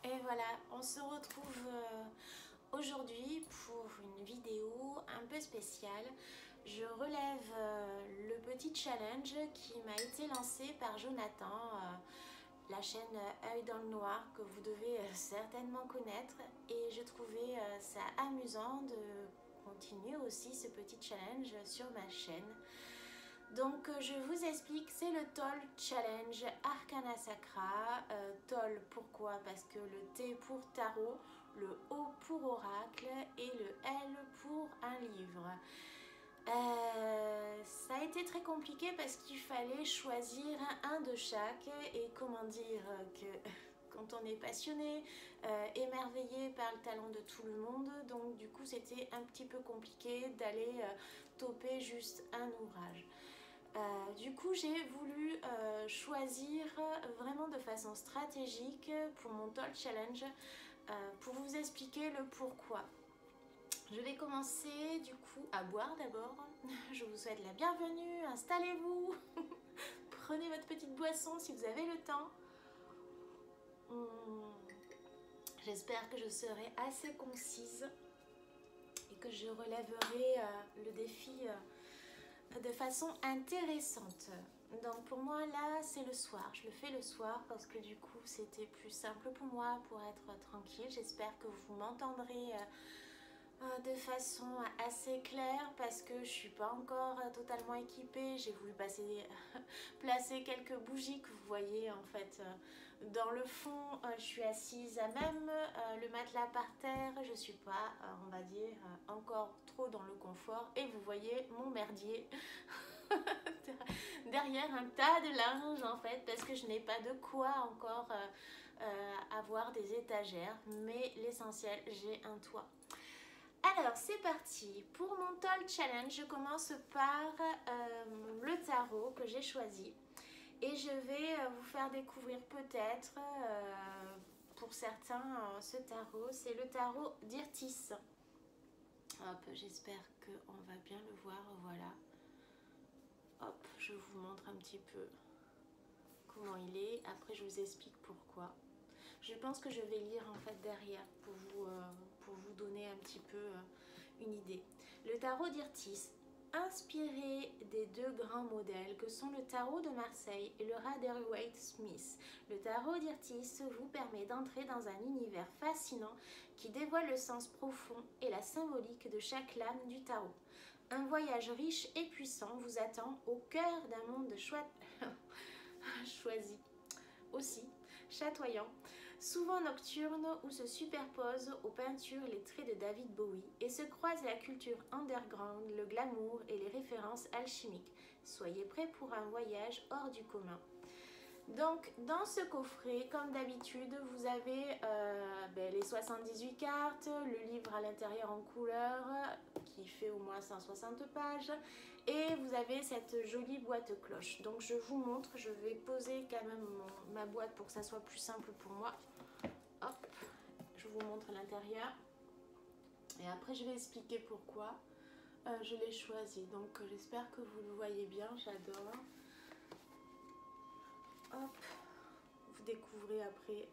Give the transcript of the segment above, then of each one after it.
Et voilà, on se retrouve aujourd'hui pour une vidéo un peu spéciale. Je relève le petit challenge qui m'a été lancé par Jonathan, la chaîne Œil dans le Noir que vous devez certainement connaître. Et je trouvais ça amusant de continuer aussi ce petit challenge sur ma chaîne. Donc je vous explique, c'est le Toll Challenge Arcana Sacra. Toll pourquoi? Parce que le T pour tarot, le O pour oracle et le L pour un livre. Ça a été très compliqué parce qu'il fallait choisir un de chaque et comment dire que quand on est passionné, émerveillé par le talent de tout le monde, donc du coup c'était un petit peu compliqué d'aller toper juste un ouvrage. Du coup j'ai voulu choisir vraiment de façon stratégique pour mon Toll Challenge pour vous expliquer le pourquoi. Je vais commencer du coup à boire d'abord. Je vous souhaite la bienvenue, installez-vous, prenez votre petite boisson si vous avez le temps. J'espère que je serai assez concise et que je relèverai le défi de façon intéressante. Donc pour moi là c'est le soir, je le fais le soir parce que du coup c'était plus simple pour moi pour être tranquille. J'espère que vous m'entendrez de façon assez claire parce que je suis pas encore totalement équipée. J'ai voulu placer quelques bougies que vous voyez en fait dans le fond. Je suis assise à même le matelas par terre. Je suis pas on va dire encore trop dans le confort et vous voyez mon merdier derrière un tas de linge en fait parce que je n'ai pas de quoi encore avoir des étagères, mais l'essentiel, j'ai un toit. Alors c'est parti, pour mon Toll Challenge, je commence par le tarot que j'ai choisi et je vais vous faire découvrir peut-être pour certains ce tarot, c'est le tarot d'Irtis. Hop, j'espère qu'on va bien le voir, voilà. Hop, je vous montre un petit peu comment il est, après je vous explique pourquoi. Je pense que je vais lire en fait derrière pour vous donner un petit peu une idée. Le tarot d'Irtis, inspiré des deux grands modèles que sont le tarot de Marseille et le Rider-Waite-Smith. Le tarot d'Irtis vous permet d'entrer dans un univers fascinant qui dévoile le sens profond et la symbolique de chaque lame du tarot. Un voyage riche et puissant vous attend au cœur d'un monde choisi. Aussi chatoyant, souvent nocturne où se superposent aux peintures les traits de David Bowie et se croisent la culture underground, le glamour et les références alchimiques. Soyez prêts pour un voyage hors du commun. Donc dans ce coffret, comme d'habitude, vous avez les 78 cartes, le livre à l'intérieur en couleur qui fait au moins 160 pages et vous avez cette jolie boîte cloche. Donc je vous montre, je vais poser quand même ma boîte pour que ça soit plus simple pour moi. Hop, je vous montre l'intérieur et après je vais expliquer pourquoi je l'ai choisi. Donc j'espère que vous le voyez bien, j'adore. Hop, vous découvrez après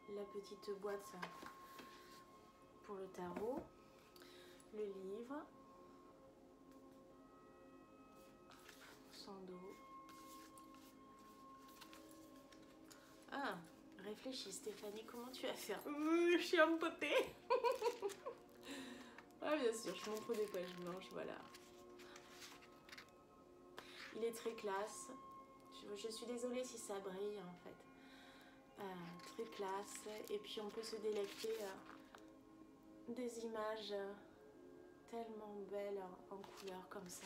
la petite boîte pour le tarot, le livre, son dos. Ah, réfléchis Stéphanie, comment tu vas faire? Je suis empotée. Ah bien sûr, je montre des pages blanches, voilà. Il est très classe. Je suis désolée si ça brille en fait. Très classe. Et puis on peut se délecter des images tellement belles en couleur comme ça.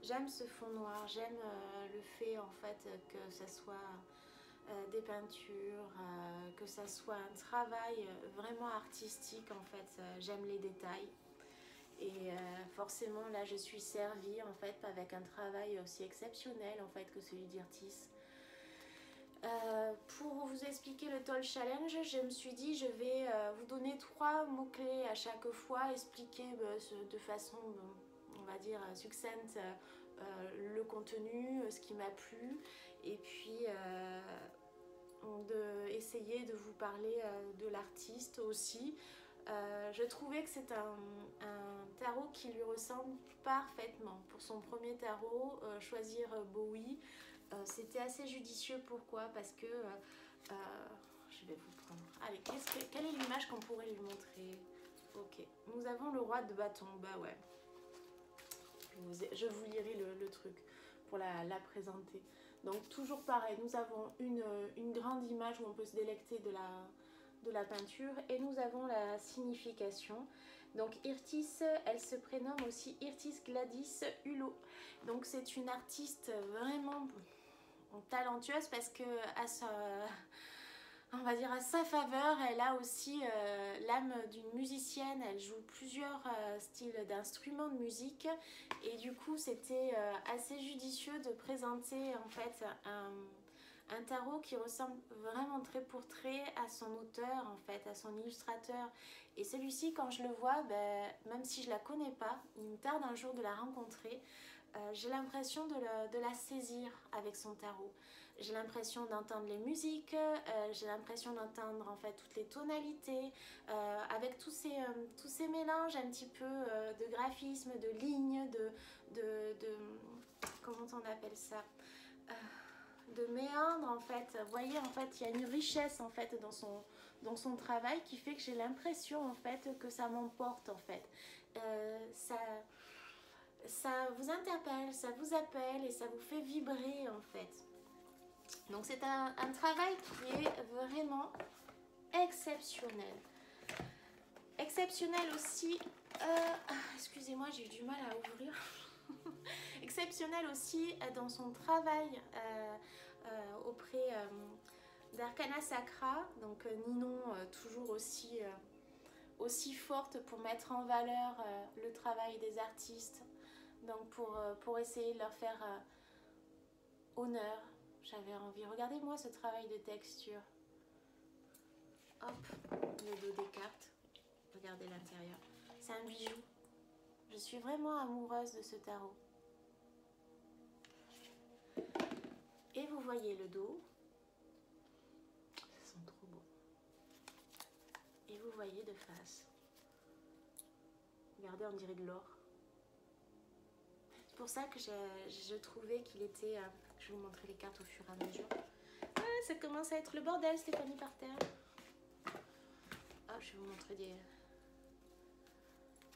J'aime ce fond noir, j'aime le fait en fait que ça soit des peintures, que ça soit un travail vraiment artistique en fait. J'aime les détails. Et forcément là je suis servie en fait avec un travail aussi exceptionnel en fait que celui d'Irtis. Pour vous expliquer le Toll Challenge, je me suis dit je vais vous donner 3 mots-clés à chaque fois, expliquer de façon on va dire succincte le contenu, ce qui m'a plu et puis essayer de vous parler de l'artiste aussi. Je trouvais que c'est un tarot qui lui ressemble parfaitement. Pour son premier tarot, choisir Bowie, c'était assez judicieux. Pourquoi? Parce que je vais vous prendre. Allez, quelle est l'image qu'on pourrait lui montrer? Ok, nous avons le roi de bâton. Bah ouais, je vous lirai le truc pour la présenter. Donc toujours pareil, nous avons une grande image où on peut se délecter de la peinture et nous avons la signification. Donc Irtis, elle se prénomme aussi Irtis Gladys Hulot. Donc c'est une artiste vraiment talentueuse parce que on va dire à sa faveur, elle a aussi l'âme d'une musicienne. Elle joue plusieurs styles d'instruments de musique et du coup c'était assez judicieux de présenter en fait un tarot qui ressemble vraiment trait pour trait à son auteur, en fait, à son illustrateur. Et celui-ci, quand je le vois, ben, même si je la connais pas, il me tarde un jour de la rencontrer, j'ai l'impression de la saisir avec son tarot. J'ai l'impression d'entendre les musiques, j'ai l'impression d'entendre en fait toutes les tonalités, avec tous ces mélanges un petit peu de graphisme, de lignes, comment on appelle ça, de méandres en fait. Vous voyez, en fait, il y a une richesse en fait dans son travail qui fait que j'ai l'impression en fait que ça m'emporte en fait. Ça vous interpelle, ça vous appelle et ça vous fait vibrer en fait. Donc c'est un travail qui est vraiment exceptionnel. Exceptionnel aussi, excusez-moi, j'ai eu du mal à ouvrir. Exceptionnel aussi dans son travail auprès d'Arcana Sacra. Donc Ninon toujours aussi forte pour mettre en valeur le travail des artistes. Donc pour essayer de leur faire honneur. J'avais envie, regardez-moi ce travail de texture. Hop, le dos des cartes. Regardez l'intérieur. C'est un bijou. Je suis vraiment amoureuse de ce tarot. Et vous voyez le dos. Ils sont trop beaux. Et vous voyez de face. Regardez, on dirait de l'or. C'est pour ça que je trouvais qu'il était... je vais vous montrer les cartes au fur et à mesure. Ah, ça commence à être le bordel, Stéphanie, par terre. Ah, je vais vous montrer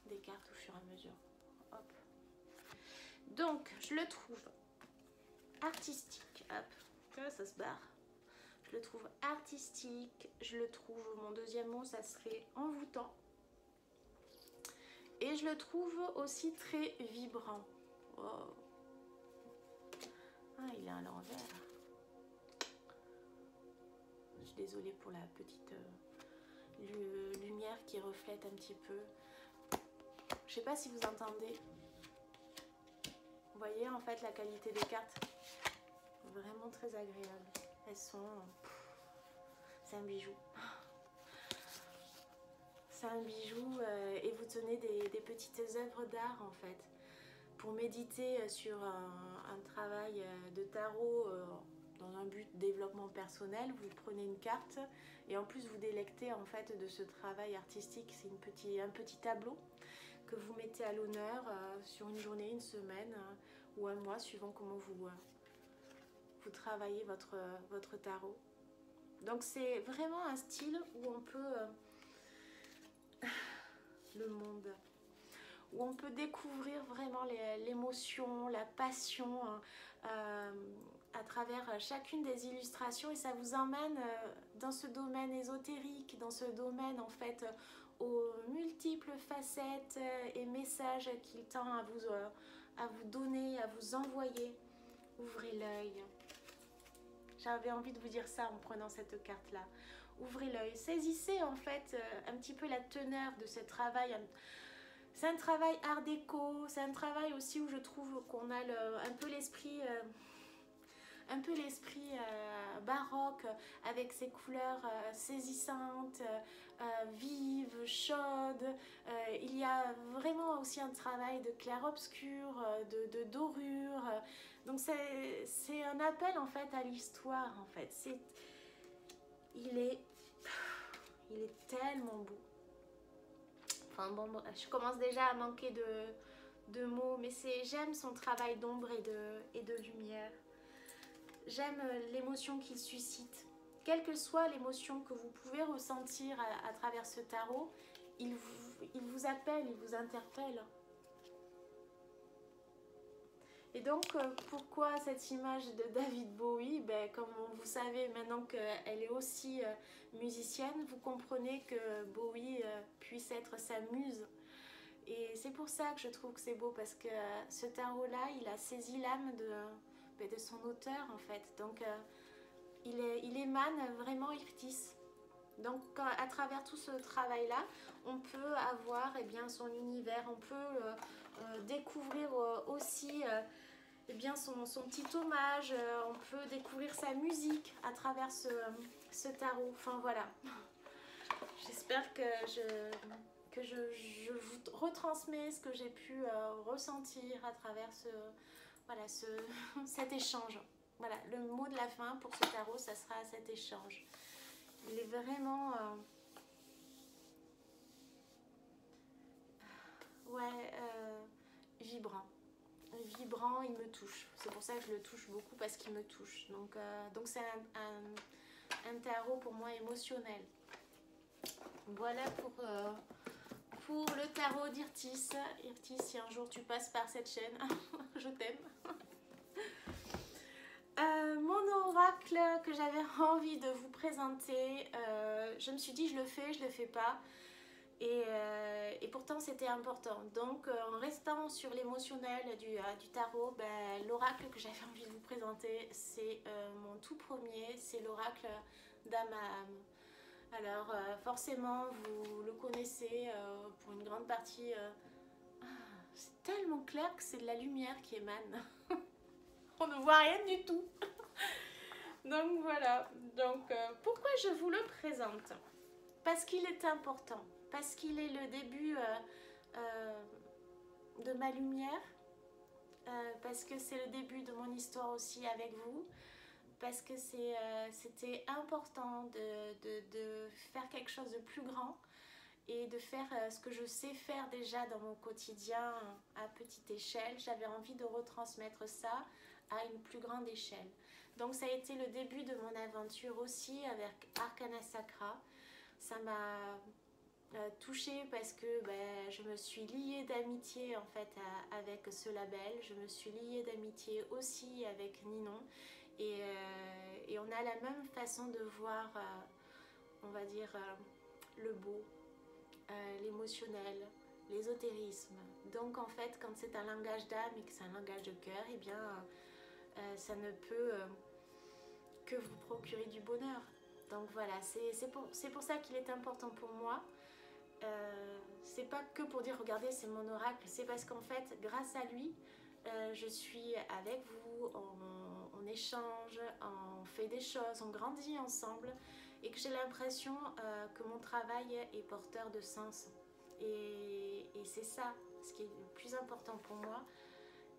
des cartes au fur et à mesure. Hop. Donc, je le trouve artistique. Hop, ça se barre. Je le trouve artistique. Je le trouve, mon deuxième mot, ça serait envoûtant. Et je le trouve aussi très vibrant. Oh. Ah, il est à l'envers. Je suis désolée pour la petite lumière qui reflète un petit peu. Je sais pas si vous entendez. Vous voyez en fait la qualité des cartes. Vraiment très agréable. Elles sont... C'est un bijou. C'est un bijou et vous tenez des petites œuvres d'art en fait. Pour méditer sur un travail de tarot dans un but de développement personnel, vous prenez une carte et en plus vous délectez en fait de ce travail artistique. C'est un petit tableau que vous mettez à l'honneur sur une journée, une semaine ou un mois suivant comment vous travaillez votre tarot. Donc c'est vraiment un style où on peut le monde, où on peut découvrir vraiment l'émotion, la passion à travers chacune des illustrations et ça vous emmène dans ce domaine ésotérique, dans ce domaine en fait aux multiples facettes et messages qu'il tend à vous donner, à vous envoyer. Ouvrez l'œil. J'avais envie de vous dire ça en prenant cette carte-là. Ouvrez l'œil, saisissez en fait un petit peu la teneur de ce travail. C'est un travail art déco, c'est un travail aussi où je trouve qu'on a un peu l'esprit baroque avec ses couleurs saisissantes, vives, chaudes. Il y a vraiment aussi un travail de clair-obscur, de dorure. Donc c'est un appel en fait à l'histoire en fait. il est tellement beau. Enfin bon, je commence déjà à manquer de mots, mais j'aime son travail d'ombre et de lumière. J'aime l'émotion qu'il suscite. Quelle que soit l'émotion que vous pouvez ressentir à travers ce tarot, il vous appelle, il vous interpelle. Et donc, pourquoi cette image de David Bowie? Ben, comme vous savez maintenant qu'elle est aussi musicienne, vous comprenez que Bowie puisse être sa muse. Et c'est pour ça que je trouve que c'est beau, parce que ce tarot-là, il a saisi l'âme de son auteur, en fait. Donc, il émane vraiment Irtis. Donc, à travers tout ce travail-là, on peut avoir bien, son univers, on peut découvrir aussi bien, son petit hommage, on peut découvrir sa musique à travers ce tarot. Enfin, voilà. J'espère que je vous retransmets ce que j'ai pu ressentir à travers cet échange. Voilà, le mot de la fin pour ce tarot, ça sera cet échange. Il est vraiment vibrant. Vibrant, il me touche. C'est pour ça que je le touche beaucoup, parce qu'il me touche. Donc c'est un tarot pour moi émotionnel. Voilà pour le tarot d'Irtis. Irtis, si un jour tu passes par cette chaîne, je t'aime. Mon oracle que j'avais envie de vous présenter, je me suis dit je le fais pas. Et pourtant c'était important. Donc en restant sur l'émotionnel du tarot, l'oracle que j'avais envie de vous présenter, c'est mon tout premier, c'est l'oracle d'âme à âme. Alors forcément vous le connaissez pour une grande partie. C'est tellement clair que c'est de la lumière qui émane. On ne voit rien du tout. Donc voilà. Donc pourquoi je vous le présente? Parce qu'il est important. Parce qu'il est le début de ma lumière. Parce que c'est le début de mon histoire aussi avec vous. Parce que c'était important de faire quelque chose de plus grand. Et de faire ce que je sais faire déjà dans mon quotidien à petite échelle. J'avais envie de retransmettre ça à une plus grande échelle. Donc ça a été le début de mon aventure aussi avec Arcana Sacra. Ça m'a touchée parce que je me suis liée d'amitié en fait avec ce label. Je me suis liée d'amitié aussi avec Ninon. Et on a la même façon de voir, on va dire, le beau. L'émotionnel, l'ésotérisme. Donc en fait, quand c'est un langage d'âme et que c'est un langage de cœur, et bien ça ne peut que vous procurer du bonheur. Donc voilà, c'est pour ça qu'il est important pour moi. C'est pas que pour dire regardez c'est mon oracle, c'est parce qu'en fait grâce à lui je suis avec vous, on échange, on fait des choses, on grandit ensemble, et que j'ai l'impression que mon travail est porteur de sens. Et c'est ça, ce qui est le plus important pour moi,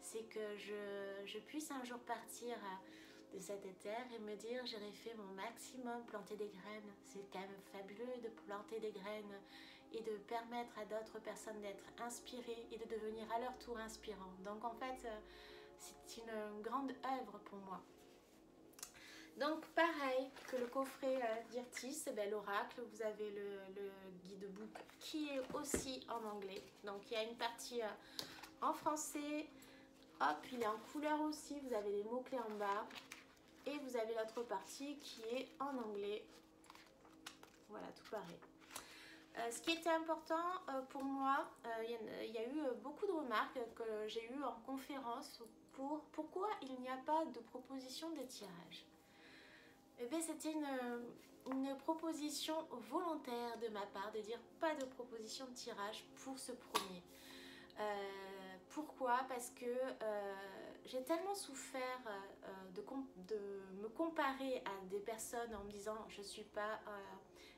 c'est que je puisse un jour partir de cet éther et me dire j'aurais fait mon maximum, planter des graines. C'est quand même fabuleux de planter des graines et de permettre à d'autres personnes d'être inspirées et de devenir à leur tour inspirants. Donc en fait, c'est une grande œuvre pour moi. Donc pareil que le coffret d'Irtis, l'oracle, vous avez le guidebook qui est aussi en anglais. Donc il y a une partie en français, hop, il est en couleur aussi, vous avez les mots-clés en bas. Et vous avez l'autre partie qui est en anglais. Voilà, tout pareil. Ce qui était important pour moi, il y a eu beaucoup de remarques que j'ai eues en conférence pour pourquoi il n'y a pas de proposition de tirage. Eh bien, c'était une proposition volontaire de ma part de dire pas de proposition de tirage pour ce premier. Pourquoi? Parce que j'ai tellement souffert de me comparer à des personnes en me disant je ne suis pas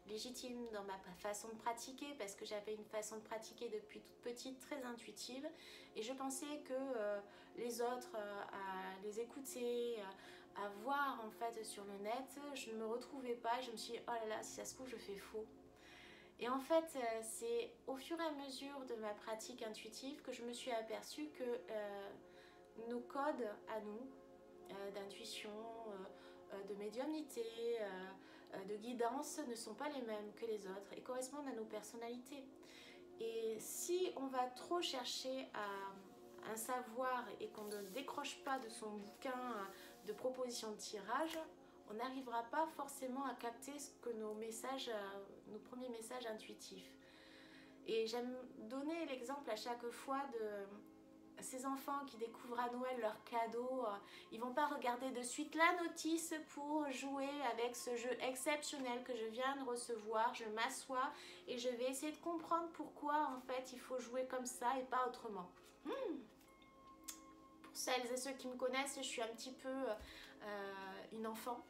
légitime dans ma façon de pratiquer, parce que j'avais une façon de pratiquer depuis toute petite très intuitive, et je pensais que les autres à les écouter, à voir en fait sur le net, je ne me retrouvais pas. Je me suis dit, oh là là, si ça se trouve, je fais faux. Et en fait, c'est au fur et à mesure de ma pratique intuitive que je me suis aperçue que nos codes à nous, d'intuition, de médiumnité, de guidance, ne sont pas les mêmes que les autres et correspondent à nos personnalités. Et si on va trop chercher à un savoir et qu'on ne décroche pas de son bouquin de propositions de tirage, on n'arrivera pas forcément à capter ce que nos messages, nos premiers messages intuitifs. Et j'aime donner l'exemple à chaque fois de ces enfants qui découvrent à Noël leur cadeau. Ils vont pas regarder de suite la notice pour jouer avec ce jeu exceptionnel que je viens de recevoir. Je m'assois et je vais essayer de comprendre pourquoi en fait il faut jouer comme ça et pas autrement. Pour celles et ceux qui me connaissent, je suis un petit peu une enfant.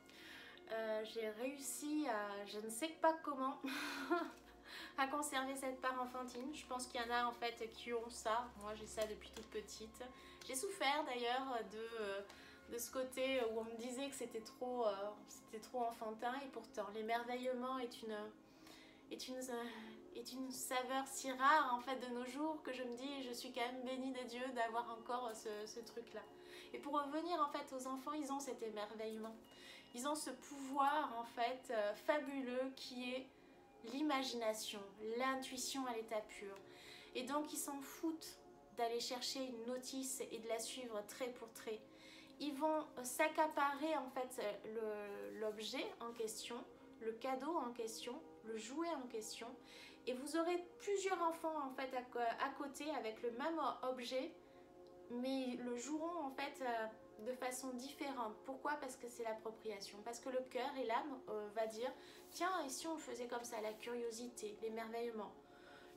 J'ai réussi à, je ne sais pas comment, à conserver cette part enfantine. Je pense qu'il y en a en fait qui ont ça. Moi j'ai ça depuis toute petite. J'ai souffert d'ailleurs de ce côté où on me disait que c'était trop enfantin, et pourtant l'émerveillement est une saveur si rare en fait de nos jours que je me dis, je suis quand même bénie de Dieu d'avoir encore ce truc là. Et pour revenir en fait aux enfants, ils ont cet émerveillement. Ils ont ce pouvoir en fait fabuleux qui est l'imagination, l'intuition à l'état pur. Et donc ils s'en foutent d'aller chercher une notice et de la suivre trait pour trait. Ils vont s'accaparer en fait l'objet en question, le cadeau en question, le jouet en question, et vous aurez plusieurs enfants en fait à côté avec le même objet, mais le joueront en fait de façon différente. Pourquoi? Parce que c'est l'appropriation, parce que le cœur et l'âme va dire, tiens, et si on le faisait comme ça, la curiosité, l'émerveillement,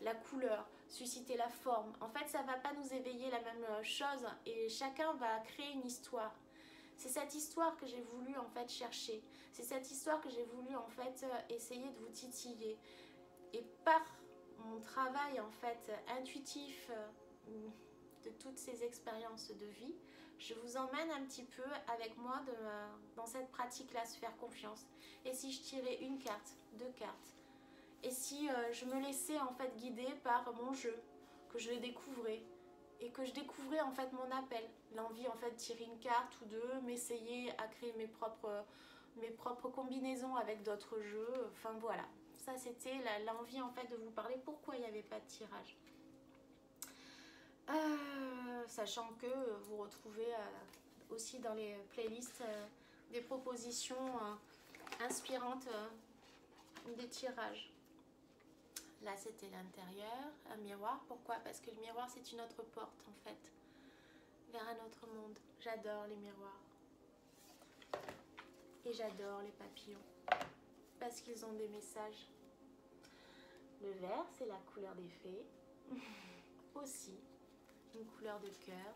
la couleur, susciter la forme. En fait, ça ne va pas nous éveiller la même chose et chacun va créer une histoire. C'est cette histoire que j'ai voulu en fait chercher. C'est cette histoire que j'ai voulu en fait essayer de vous titiller. Et par mon travail en fait intuitif de toutes ces expériences de vie, je vous emmène un petit peu avec moi dans cette pratique-là, se faire confiance. Et si je tirais une carte, deux cartes, et si je me laissais en fait guider par mon jeu, que je les découvrais, et que je découvrais en fait mon appel, l'envie en fait de tirer une carte ou deux, m'essayer à créer mes propres combinaisons avec d'autres jeux, enfin voilà. Ça c'était l'envie en fait de vous parler pourquoi il n'y avait pas de tirage. Sachant que vous retrouvez aussi dans les playlists des propositions inspirantes des tirages. Là c'était l'intérieur, un miroir. Pourquoi? Parce que le miroir c'est une autre porte en fait vers un autre monde. J'adore les miroirs et j'adore les papillons parce qu'ils ont des messages. Le vert c'est la couleur des fées aussi, une couleur de cœur,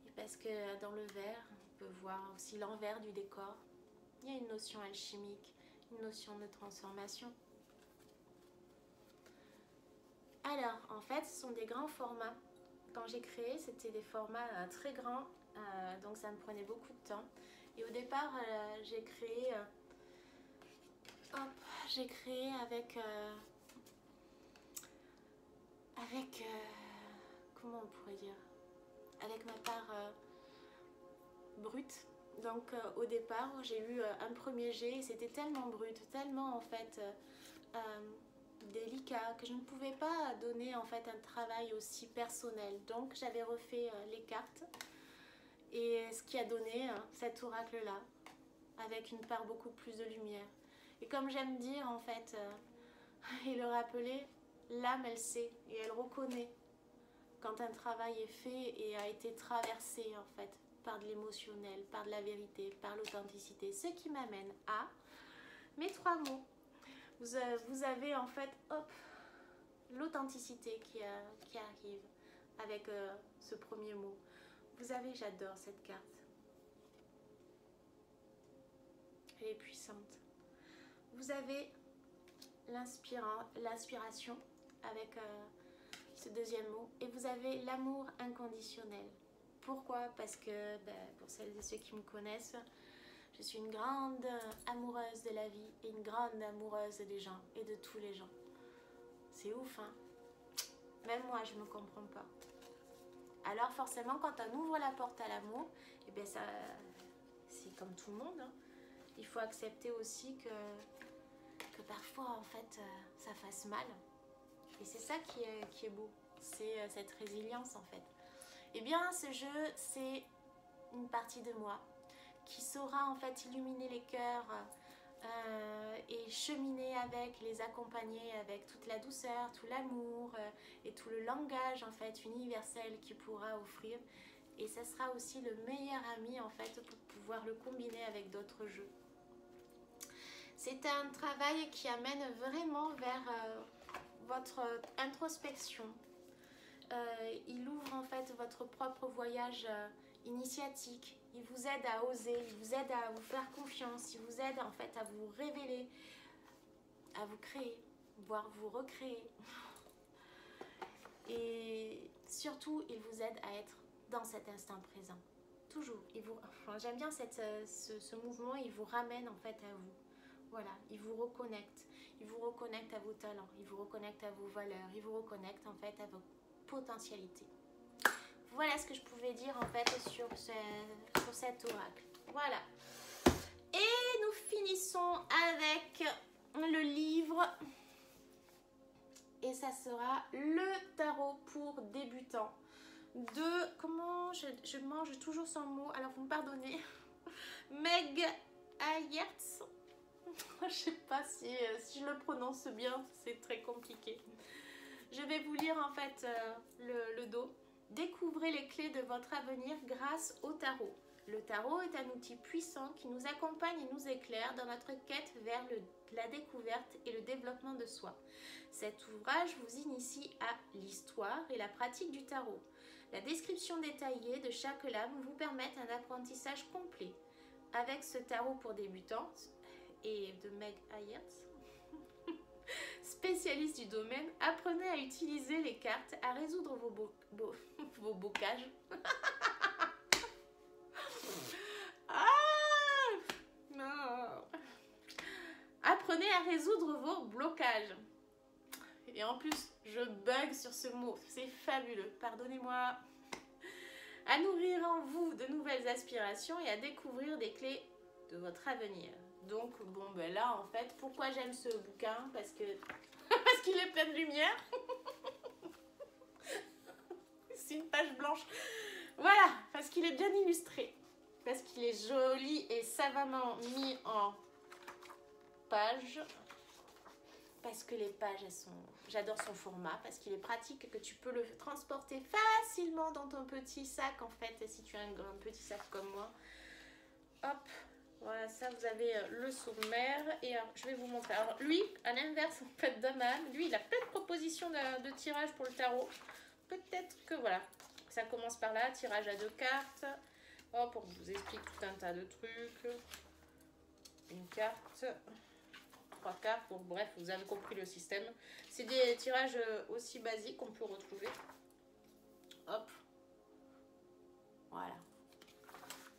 et parce que dans le vert on peut voir aussi l'envers du décor. Il y a une notion alchimique, une notion de transformation. Alors en fait ce sont des grands formats. Quand j'ai créé c'était des formats très grands, donc ça me prenait beaucoup de temps. Et au départ j'ai créé avec comment on pourrait dire, avec ma part brute. Donc au départ j'ai eu un premier jet et c'était tellement brut, tellement en fait délicat que je ne pouvais pas donner en fait un travail aussi personnel. Donc j'avais refait les cartes et ce qui a donné cet oracle là avec une part beaucoup plus de lumière. Et comme j'aime dire en fait et le rappeler, l'âme elle sait et elle reconnaît quand un travail est fait et a été traversé en fait par de l'émotionnel, par de la vérité, par l'authenticité. Ce qui m'amène à mes 3 mots. Vous avez en fait l'authenticité qui arrive avec ce premier mot. Vous avez, j'adore cette carte. Elle est puissante. Vous avez l'inspiration avec ce deuxième mot. Et vous avez l'amour inconditionnel. Pourquoi? Parce que, pour celles et ceux qui me connaissent, je suis une grande amoureuse de la vie et une grande amoureuse des gens et de tous les gens. C'est ouf, hein? Même moi, je me comprends pas. Alors forcément, quand on ouvre la porte à l'amour, et bien ça, c'est comme tout le monde, hein. Il faut accepter aussi que parfois, en fait, ça fasse mal. Et c'est ça qui est beau. C'est cette résilience, en fait. Et bien, ce jeu, c'est une partie de moi qui saura, en fait, illuminer les cœurs et cheminer avec, les accompagner avec toute la douceur, tout l'amour et tout le langage, en fait, universel qu'il pourra offrir. Et ça sera aussi le meilleur ami, en fait, pour pouvoir le combiner avec d'autres jeux. C'est un travail qui amène vraiment vers votre introspection. Il ouvre en fait votre propre voyage initiatique. Il vous aide à oser, il vous aide à vous faire confiance, il vous aide en fait à vous révéler, à vous créer, voire vous recréer. Et surtout, il vous aide à être dans cet instant présent. Toujours. J'aime bien ce mouvement, il vous ramène en fait à vous. Voilà, il vous reconnecte. Il vous reconnecte à vos talents, il vous reconnecte à vos valeurs, il vous reconnecte en fait à vos potentialités. Voilà ce que je pouvais dire en fait sur cet oracle. Voilà. Et nous finissons avec le livre. Et ça sera le tarot pour débutants de... Comment je mange toujours son mot, alors vous me pardonnez. Meg Ayertz. Je sais pas si je le prononce bien, c'est très compliqué. Je vais vous lire en fait le dos. Découvrez les clés de votre avenir grâce au tarot. Le tarot est un outil puissant qui nous accompagne et nous éclaire dans notre quête vers la découverte et le développement de soi. Cet ouvrage vous initie à l'histoire et la pratique du tarot. La description détaillée de chaque lame vous permet un apprentissage complet. Avec ce tarot pour débutants et de Meg Ayertz, spécialiste du domaine, apprenez à utiliser les cartes, à résoudre vos bocages. Ah non. Apprenez à résoudre vos blocages. Et en plus, je bug sur ce mot, c'est fabuleux, pardonnez-moi. À nourrir en vous de nouvelles aspirations et à découvrir des clés de votre avenir. Donc, bon, ben là, en fait, pourquoi j'aime ce bouquin? Parce qu'il est plein de lumière. C'est une page blanche. Voilà, parce qu'il est bien illustré. Parce qu'il est joli et savamment mis en page. Parce que les pages, elles sont... J'adore son format, parce qu'il est pratique, que tu peux le transporter facilement dans ton petit sac, en fait, si tu as un petit sac comme moi. Hop. Voilà, ça vous avez le sommaire. Et alors, je vais vous montrer. Alors lui, à l'inverse en fait d'Aman, lui il a plein de propositions de tirage pour le tarot. Peut-être que voilà, ça commence par là, tirage à 2 cartes. Oh, pour que je vous explique tout un tas de trucs. Une carte, 3 cartes. Bon bref, vous avez compris le système. C'est des tirages aussi basiques qu'on peut retrouver. Hop. Voilà.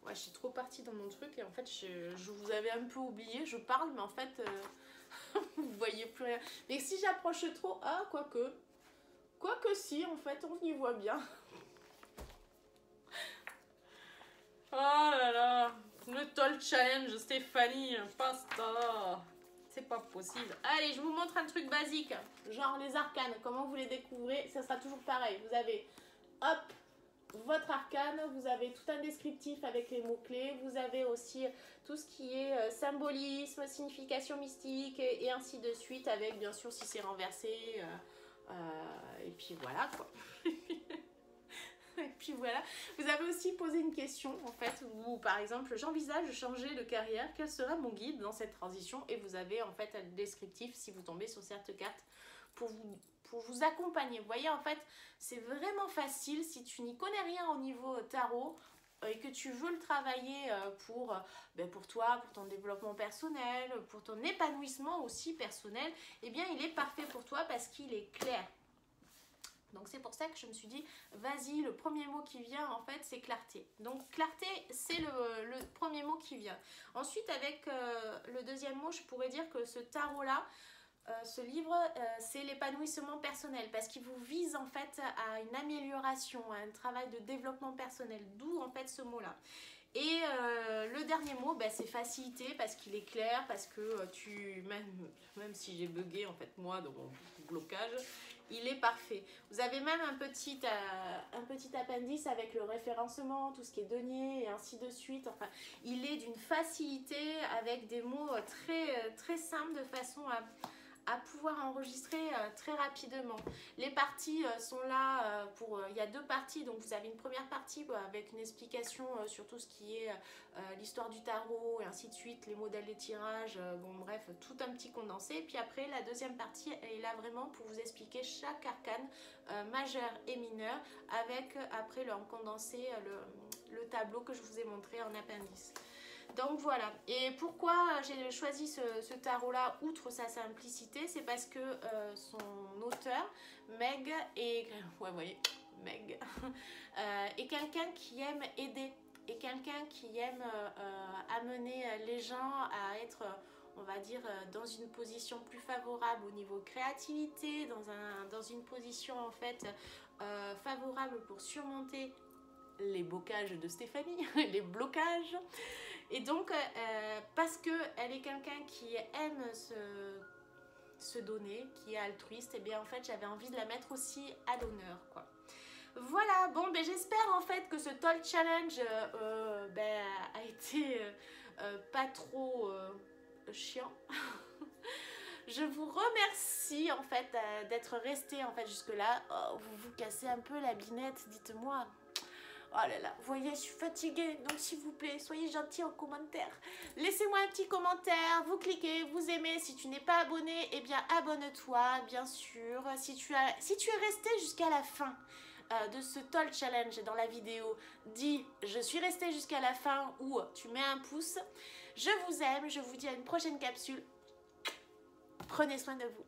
Ouais, je suis trop partie dans mon truc et en fait je vous avais un peu oublié, je parle mais en fait vous voyez plus rien. Mais si j'approche trop, ah quoique si en fait on y voit bien. Oh là là, le Toll Challenge Stéphanie, pasta, c'est pas possible. Allez, je vous montre un truc basique, genre les arcanes, comment vous les découvrez, ça sera toujours pareil. Vous avez, hop, votre arcane, vous avez tout un descriptif avec les mots-clés, vous avez aussi tout ce qui est symbolisme, signification mystique et ainsi de suite avec bien sûr si c'est renversé et puis voilà quoi. Et puis voilà, vous avez aussi posé une question en fait où par exemple j'envisage de changer de carrière, quel sera mon guide dans cette transition et vous avez en fait un descriptif si vous tombez sur cette carte pour vous accompagner. Vous voyez, en fait, c'est vraiment facile si tu n'y connais rien au niveau tarot et que tu veux le travailler pour toi, pour ton développement personnel, pour ton épanouissement aussi personnel, eh bien, il est parfait pour toi parce qu'il est clair. Donc c'est pour ça que je me suis dit, vas-y, le premier mot qui vient en fait c'est clarté. Donc clarté c'est le premier mot qui vient. Ensuite avec le deuxième mot, je pourrais dire que ce tarot là, ce livre c'est l'épanouissement personnel parce qu'il vous vise en fait à une amélioration, à un travail de développement personnel, d'où en fait ce mot là. Et le dernier mot, bah, c'est facilité parce qu'il est clair, parce que même si j'ai bugué en fait moi dans mon blocage, il est parfait. Vous avez même un petit appendice avec le référencement, tout ce qui est denier et ainsi de suite. Enfin, il est d'une facilité avec des mots très simples de façon à pouvoir enregistrer très rapidement. Les parties sont là il y a deux parties, donc vous avez une première partie avec une explication sur tout ce qui est l'histoire du tarot et ainsi de suite, les modèles des tirages, bon bref, tout un petit condensé. Puis après la deuxième partie elle est là vraiment pour vous expliquer chaque arcane majeur et mineur avec après le condensé, le tableau que je vous ai montré en appendice. Donc voilà, et pourquoi j'ai choisi ce tarot-là, outre sa simplicité, c'est parce que son auteur, Meg, est quelqu'un qui aime aider, et quelqu'un qui aime amener les gens à être, on va dire, dans une position plus favorable au niveau créativité, dans une position en fait favorable pour surmonter les blocages de Stéphanie, les blocages. Et donc, parce qu'elle est quelqu'un qui aime se donner, qui est altruiste, et bien en fait j'avais envie de la mettre aussi à l'honneur, quoi. Voilà, bon, ben j'espère en fait que ce Toll Challenge a été pas trop chiant. Je vous remercie en fait d'être resté en fait jusque là. Oh, vous vous cassez un peu la binette, dites-moi. Oh là là, vous voyez, je suis fatiguée, donc s'il vous plaît, soyez gentils en commentaire. Laissez-moi un petit commentaire, vous cliquez, vous aimez. Si tu n'es pas abonné, eh bien abonne-toi, bien sûr. Si tu es resté jusqu'à la fin de ce Toll Challenge dans la vidéo, dis « Je suis resté jusqu'à la fin » ou tu mets un pouce. Je vous aime, je vous dis à une prochaine capsule. Prenez soin de vous.